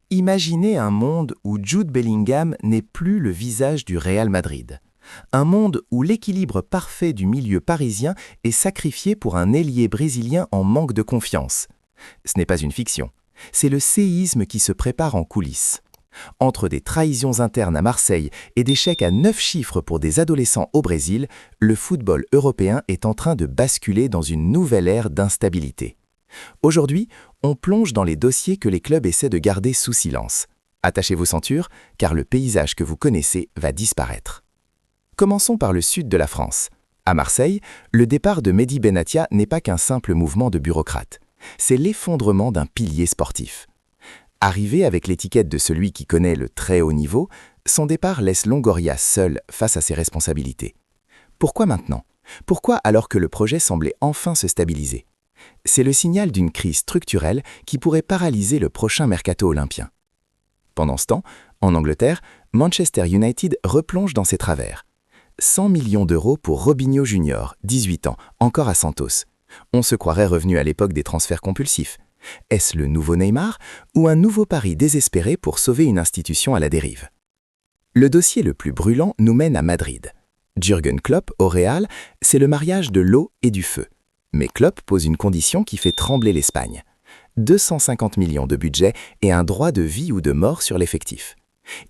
Imaginez un monde où Jude Bellingham n'est plus le visage du Real Madrid. Un monde où l'équilibre parfait du milieu parisien est sacrifié pour un ailier brésilien en manque de confiance. Ce n'est pas une fiction, c'est le séisme qui se prépare en coulisses. Entre des trahisons internes à Marseille et des chèques à 9 chiffres pour des adolescents au Brésil, le football européen est en train de basculer dans une nouvelle ère d'instabilité. Aujourd'hui, on plonge dans les dossiers que les clubs essaient de garder sous silence. Attachez vos ceintures, car le paysage que vous connaissez va disparaître. Commençons par le sud de la France. À Marseille, le départ de Mehdi Benatia n'est pas qu'un simple mouvement de bureaucrate. C'est l'effondrement d'un pilier sportif. Arrivé avec l'étiquette de celui qui connaît le très haut niveau, son départ laisse Longoria seul face à ses responsabilités. Pourquoi maintenant? Pourquoi alors que le projet semblait enfin se stabiliser? C'est le signal d'une crise structurelle qui pourrait paralyser le prochain mercato olympien. Pendant ce temps, en Angleterre, Manchester United replonge dans ses travers. 100 millions d'euros pour Robinho Junior, 18 ans, encore à Santos. On se croirait revenu à l'époque des transferts compulsifs. Est-ce le nouveau Neymar ou un nouveau pari désespéré pour sauver une institution à la dérive? Le dossier le plus brûlant nous mène à Madrid. Jürgen Klopp au Real, c'est le mariage de l'eau et du feu. Mais Klopp pose une condition qui fait trembler l'Espagne. 250 millions de budget et un droit de vie ou de mort sur l'effectif.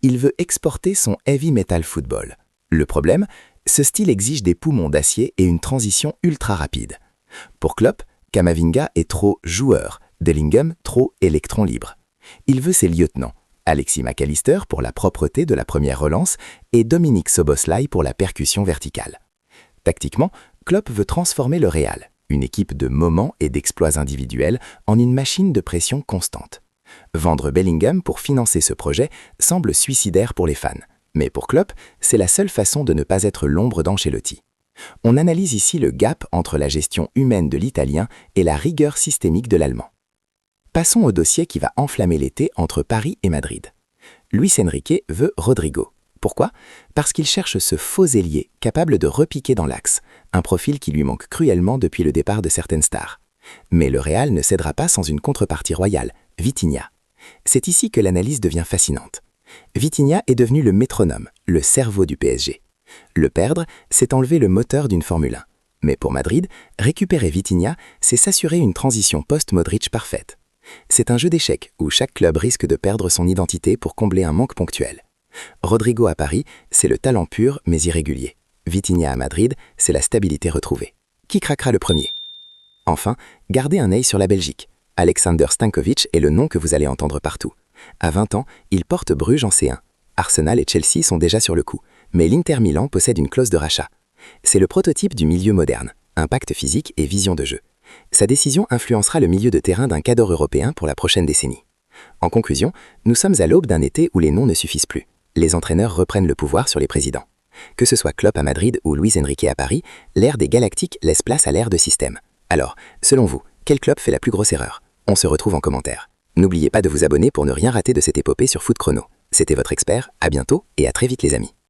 Il veut exporter son heavy metal football. Le problème, ce style exige des poumons d'acier et une transition ultra rapide. Pour Klopp, Camavinga est trop joueur, Bellingham trop électron libre. Il veut ses lieutenants, Alexis McAllister pour la propreté de la première relance et Dominique Szoboszlai pour la percussion verticale. Tactiquement, Klopp veut transformer le Real, une équipe de moments et d'exploits individuels, en une machine de pression constante. Vendre Bellingham pour financer ce projet semble suicidaire pour les fans. Mais pour Klopp, c'est la seule façon de ne pas être l'ombre d'Ancelotti. On analyse ici le gap entre la gestion humaine de l'Italien et la rigueur systémique de l'Allemand. Passons au dossier qui va enflammer l'été entre Paris et Madrid. Luis Enrique veut Rodrigo. Pourquoi? Parce qu'il cherche ce faux ailier capable de repiquer dans l'axe, un profil qui lui manque cruellement depuis le départ de certaines stars. Mais le Real ne cédera pas sans une contrepartie royale, Vitinha. C'est ici que l'analyse devient fascinante. Vitinha est devenu le métronome, le cerveau du PSG. Le perdre, c'est enlever le moteur d'une Formule 1. Mais pour Madrid, récupérer Vitinha, c'est s'assurer une transition post-Modric parfaite. C'est un jeu d'échecs où chaque club risque de perdre son identité pour combler un manque ponctuel. Rodrigo à Paris, c'est le talent pur mais irrégulier. Vitinha à Madrid, c'est la stabilité retrouvée. Qui craquera le premier? Enfin, gardez un œil sur la Belgique. Alexander Stankovic est le nom que vous allez entendre partout. À 20 ans, il porte Bruges en C1. Arsenal et Chelsea sont déjà sur le coup, mais l'Inter Milan possède une clause de rachat. C'est le prototype du milieu moderne, impact physique et vision de jeu. Sa décision influencera le milieu de terrain d'un cadre européen pour la prochaine décennie. En conclusion, nous sommes à l'aube d'un été où les noms ne suffisent plus. Les entraîneurs reprennent le pouvoir sur les présidents. Que ce soit Klopp à Madrid ou Luis Enrique à Paris, l'ère des Galactiques laisse place à l'ère de système. Alors, selon vous, quel club fait la plus grosse erreur? On se retrouve en commentaire. N'oubliez pas de vous abonner pour ne rien rater de cette épopée sur Foot Chrono. C'était votre expert, à bientôt et à très vite les amis.